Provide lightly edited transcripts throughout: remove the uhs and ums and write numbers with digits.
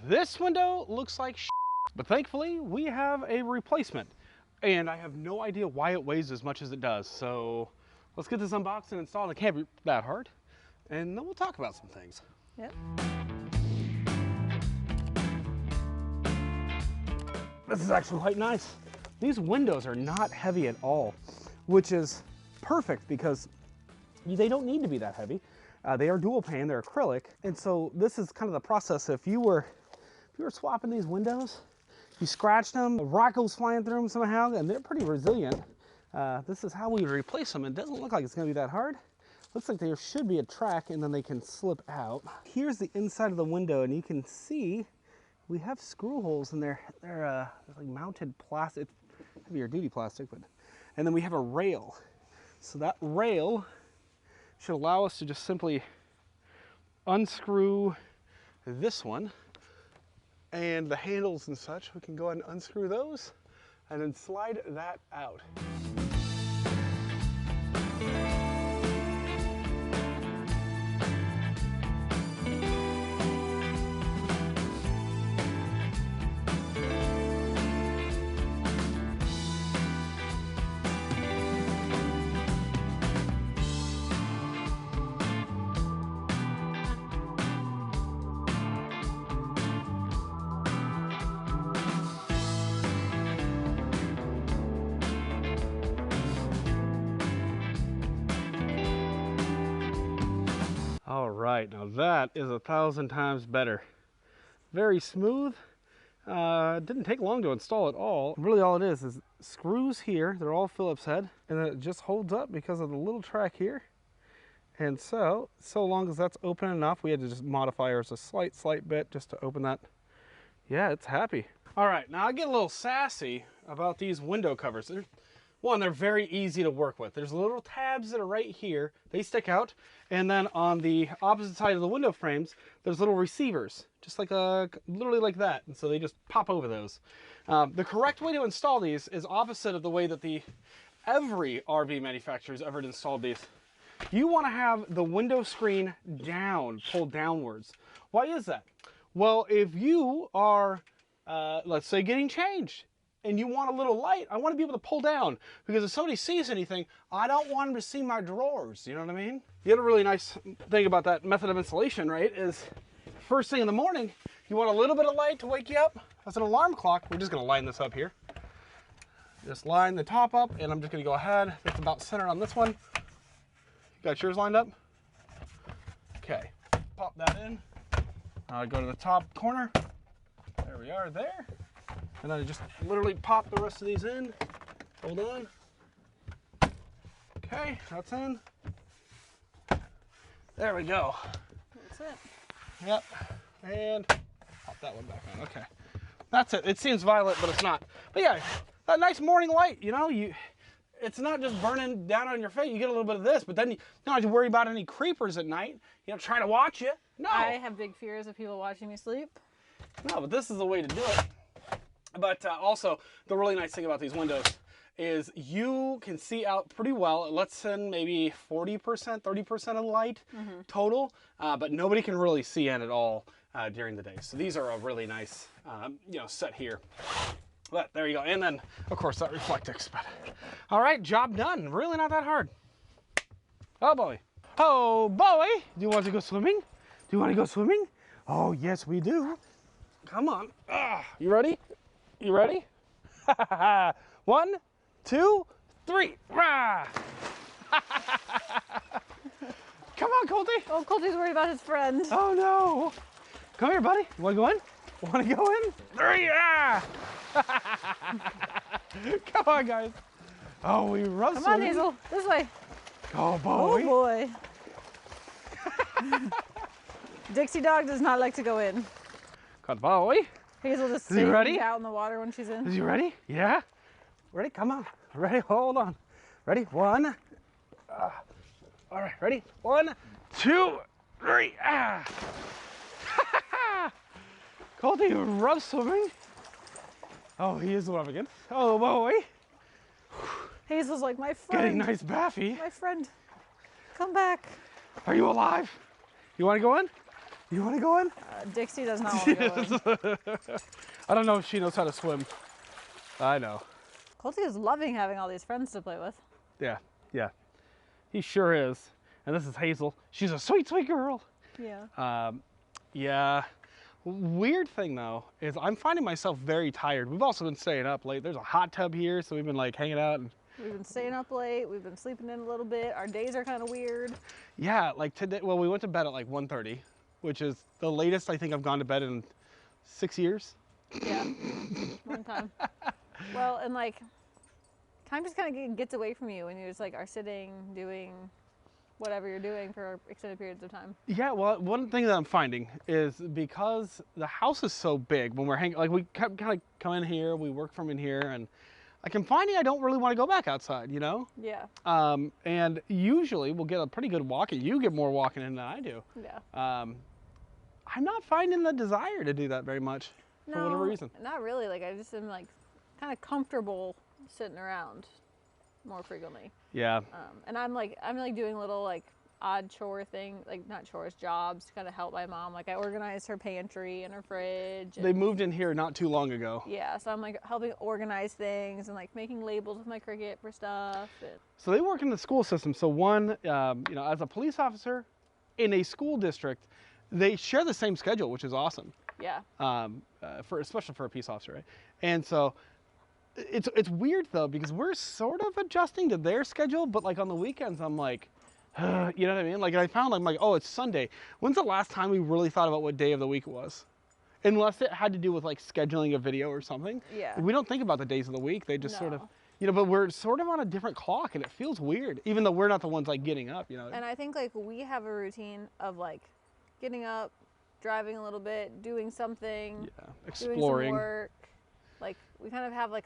This window looks like shit, but thankfully we have a replacement. And I have no idea why it weighs as much as it does. So let's get this unboxed and installed. It can't be that hard. And then we'll talk about some things. Yep. This is actually quite nice. These windows are not heavy at all, which is perfect because they don't need to be that heavy. They are dual pane, they're acrylic. And so this is kind of the process. If you were swapping these windows, you scratched them, a rock goes flying through them somehow, and they're pretty resilient. This is how we replace them. It doesn't look like it's gonna be that hard. Looks like there should be a track and then they can slip out. Here's the inside of the window and you can see we have screw holes in there. They're like mounted plastic, heavier duty plastic, but, and then we have a rail. So that rail should allow us to just simply unscrew this one. And the handles and such, we can go ahead and unscrew those and then slide that out. All right, now that is 1,000 times better. Very smooth. Didn't take long to install at all. Really all it is screws here. They're all Phillips head, and then it just holds up because of the little track here. And so long as that's open enough, we had to just modify ours a slight bit just to open that. Yeah, it's happy. All right, now I get a little sassy about these window covers. One, they're very easy to work with. There's little tabs that are right here. They stick out. And then on the opposite side of the window frames, there's little receivers, just like literally like that. And so they just pop over those. The correct way to install these is opposite of the way that every RV manufacturer has ever installed these. You want to have the window screen down, pulled downwards. Why is that? Well, if you are, let's say, getting changed, and you want a little light, I want to be able to pull down, because if somebody sees anything, I don't want them to see my drawers, you know what I mean? The other really nice thing about that method of installation, right, is first thing in the morning, you want a little bit of light to wake you up. That's an alarm clock. We're just gonna line this up here. Just line the top up, and I'm just gonna go ahead. It's about centered on this one. You got yours lined up? Okay, pop that in. Go to the top corner. There we are there. And then I just literally pop the rest of these in. Hold on. Okay, that's in. There we go. That's it. Yep. And pop that one back on. Okay. That's it. It seems violet, but it's not. But yeah, that nice morning light, you know, it's not just burning down on your face. You get a little bit of this, but then you don't have to worry about any creepers at night, you know, trying to watch you. No. I have big fears of people watching me sleep. No, but this is the way to do it. But also, the really nice thing about these windows is you can see out pretty well. It lets in maybe 40%, 30% of the light total, but nobody can really see in at all during the day. So these are a really nice, you know, set here. But there you go. And then, of course, that Reflectix. But all right, job done. Really not that hard. Oh, boy. Oh, boy. Do you want to go swimming? Do you want to go swimming? Oh, yes, we do. Come on. You ready? You ready? 1, 2, 3. Rah! Come on, Colty. Oh, Colty's worried about his friend. Oh, no. Come here, buddy. You want to go in? Want to go in? 3. Ah! Come on, guys. Oh, we run. Come on, Hazel. This way. Oh, boy. Oh, boy. Dixie dog does not like to go in. Good boy. Hazel just Is he ready? out in the water when she's in. Is he ready? Yeah? Ready? Come on. Ready? Hold on. Ready? 1. All right. Ready? 1, 2, 3. Ah! Colty, you rough swimming. Oh, he is loving it. Oh, boy. Hazel's like, my friend. Getting nice baffy. My friend. Come back. Are you alive? You want to go in? You want to go in? Dixie does not want to go in. I don't know if she knows how to swim. I know. Colty is loving having all these friends to play with. Yeah, yeah. He sure is. And this is Hazel. She's a sweet, sweet girl. Yeah. Yeah. Weird thing though is I'm finding myself very tired. We've also been staying up late. There's a hot tub here, so we've been like hanging out and We've been staying up late. We've been sleeping in a little bit. Our days are kind of weird. yeah, like today. Well, we went to bed at like 1:30, which is the latest I think I've gone to bed in 6 years. Yeah. Long time. Well, and like, time just kind of gets away from you when you just like are sitting doing whatever you're doing for extended periods of time. Yeah, well, one thing that I'm finding is because the house is so big, when we're hanging, like we kind of come in here, we work from in here, and like I'm finding I don't really want to go back outside, you know? Yeah. And usually we'll get a pretty good walk in. You get more walking in than I do. Yeah. I'm not finding the desire to do that very much for whatever reason. Not really. Like I just am like kind of comfortable sitting around more frequently. Yeah. And I'm like doing little like odd chore thing, like not chores, jobs to kind of help my mom. Like I organized her pantry and her fridge. They moved in here not too long ago. Yeah, so I'm like helping organize things and like making labels with my Cricut for stuff. So they work in the school system. So one, you know, as a police officer in a school district, they share the same schedule, which is awesome. Yeah. Especially for a peace officer, right? And so it's weird though, because we're sort of adjusting to their schedule, but like on the weekends, I'm like, you know what I mean? Like I found, I'm like, oh, it's Sunday. When's the last time we really thought about what day of the week it was? Unless it had to do with like scheduling a video or something. Yeah. We don't think about the days of the week. They just sort of, No. you know, but we're sort of on a different clock and it feels weird, even though we're not the ones like getting up, you know? And I think like we have a routine of like getting up, driving a little bit, doing something, Yeah, doing exploring. some work. Like we kind of have like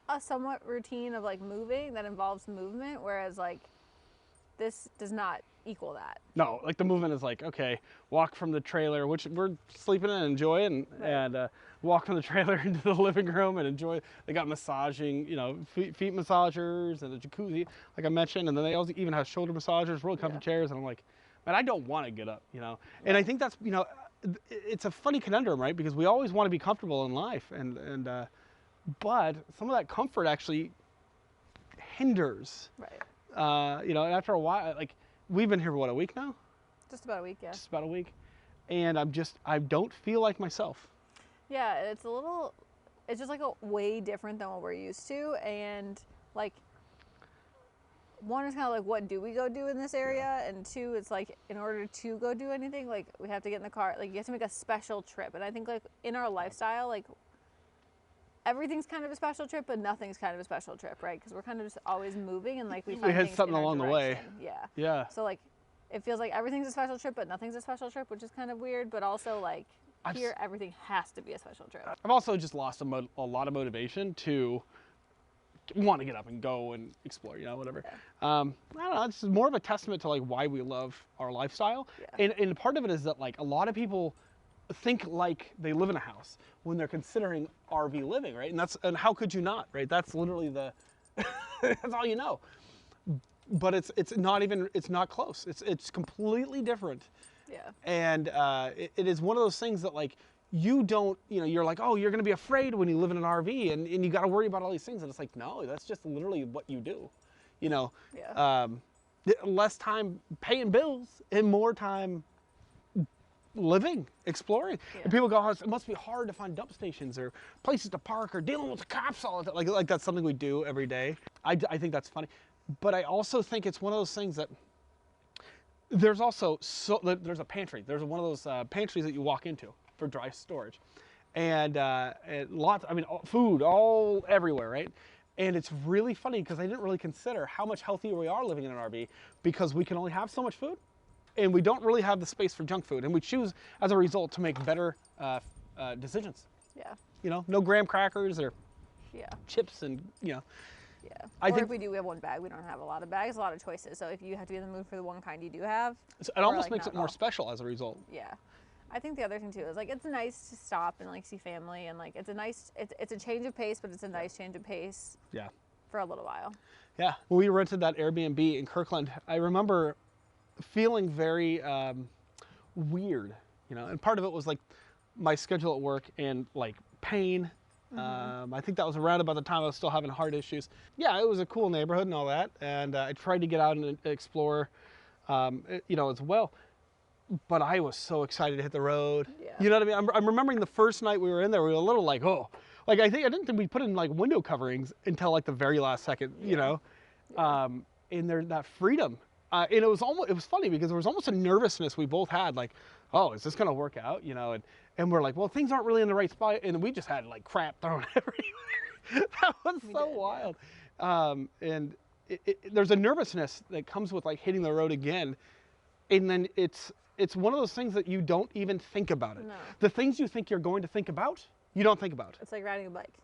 a somewhat routine of like moving that involves movement, whereas like this does not equal that. No, like the movement is like, okay, walk from the trailer, which we're sleeping in and enjoy, and, Right. and walk from the trailer into the living room and enjoy. They got massaging, you know, feet massagers and a jacuzzi, like I mentioned, and then they also even have shoulder massagers, really comfy chairs, and I'm like, man, I don't want to get up, you know? And I think that's, you know, it's a funny conundrum, right? Because we always want to be comfortable in life, but some of that comfort actually hinders. Right. You know, and after a while, like we've been here for what, a week now? Just about a week, yeah. Just about a week. And I don't feel like myself. Yeah, it's just like a way different than what we're used to. And like, one is kind of like, what do we go do in this area? And two, it's like, in order to go do anything, like we have to get in the car, like you have to make a special trip. And I think like in our lifestyle, like everything's kind of a special trip, but nothing's kind of a special trip, right? Because we're kind of just always moving and like we find hit things something in our along the way. direction. Yeah. Yeah. So like, it feels like everything's a special trip, but nothing's a special trip, which is kind of weird. But also like here, everything has to be a special trip. I've also just lost a lot of motivation to want to get up and go and explore, you know, whatever. Yeah. I don't know, it's more of a testament to like why we love our lifestyle. Yeah. And part of it is that like a lot of people think like they live in a house when they're considering RV living, right? And how could you not, right? That's literally that's all you know. But it's not close. It's completely different. Yeah. And it is one of those things that like you don't, you know, you're like, oh, you're gonna be afraid when you live in an RV and you gotta worry about all these things. And it's like, no, that's just literally what you do. You know, Yeah. less time paying bills and more time living, exploring. Yeah. And people go, oh, it must be hard to find dump stations or places to park or dealing with the cops all the time. Like that's something we do every day. I think that's funny. But I also think it's one of those things that there's also, there's a pantry. There's one of those pantries that you walk into for dry storage. And lots, I mean, food all everywhere, right? And it's really funny because I didn't really consider how much healthier we are living in an RV because we can only have so much food and we don't really have the space for junk food. And we choose, as a result, to make better decisions. Yeah. You know, no graham crackers or Yeah. chips and, you know. Yeah. I Or think if we do, we have one bag. We don't have a lot of bags, a lot of choices. So if you have to be in the mood for the one kind you do have, it or, almost like, makes not it at more all. special as a result. Yeah. I think the other thing too is like it's nice to stop and like see family and like it's a change of pace, but it's a nice change of pace Yeah. for a little while. Yeah. When we rented that Airbnb in Kirkland, I remember feeling very weird you know, and part of it was like my schedule at work and like pain. I think that was around about the time I was still having heart issues. Yeah, it was a cool neighborhood and all that, and I tried to get out and explore, you know, as well. But I was so excited to hit the road. Yeah. You know what I mean? I'm remembering the first night we were in there, we were a little like, oh, like I didn't think we put in like window coverings until like the very last second, you know, and there that freedom. And it was funny because there was almost a nervousness we both had, like, oh, is this gonna work out, you know? And we're like, well, things aren't really in the right spot, and we just had like crap thrown everywhere. That was so wild. And there's a nervousness that comes with like hitting the road again, and then it's one of those things that you don't even think about it. No. The things you think you're going to think about, you don't think about. It's like riding a bike.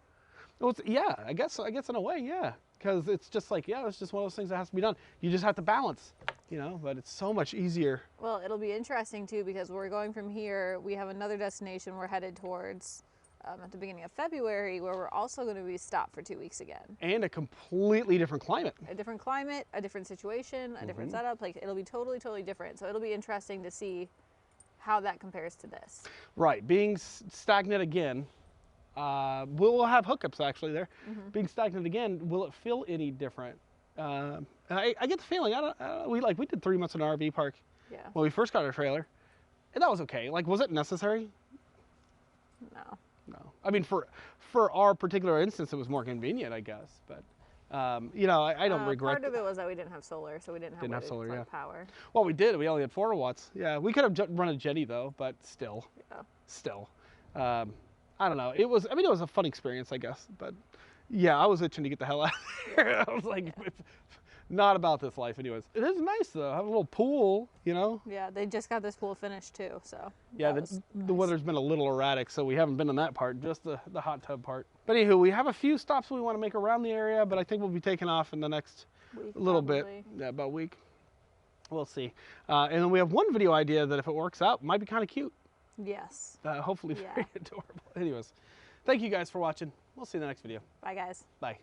Well, yeah, I guess in a way, yeah, because it's just like, yeah, it's just one of those things that has to be done. You just have to balance, you know, but it's so much easier. Well, it'll be interesting too, because we're going from here. We have another destination we're headed towards at the beginning of February, where we're also going to be stopped for 2 weeks again. And a completely different climate. A different climate, a different situation, a different setup. Like, it'll be totally different. So it'll be interesting to see how that compares to this. Right, being stagnant again. We'll have hookups actually there. Being stagnant again, will it feel any different? I get the feeling, we did 3 months in an RV park when we first got our trailer, and that was okay. Like, was it necessary? No. No. I mean, for our particular instance, it was more convenient, I guess. But you know, I don't regret. Part of it was that we didn't have solar, so we didn't have solar, power. Well, we did. We only had 4 watts. Yeah, we could have run a Jetty though, but still. Yeah. Still. I don't know. It was a fun experience, I guess. But yeah, I was itching to get the hell out of here. I was like, it's not about this life, anyways. It is nice though. Have a little pool, you know. Yeah, they just got this pool finished too, so. Yeah, the weather's been a little erratic, so we haven't been on that part, just the hot tub part. But anywho, we have a few stops we want to make around the area, but I think we'll be taking off in the next little bit. Yeah, about a week. We'll see. And then we have one video idea that if it works out, might be kind of cute. Yes. Hopefully very adorable. Anyways, thank you guys for watching. We'll see you in the next video. Bye, guys. Bye.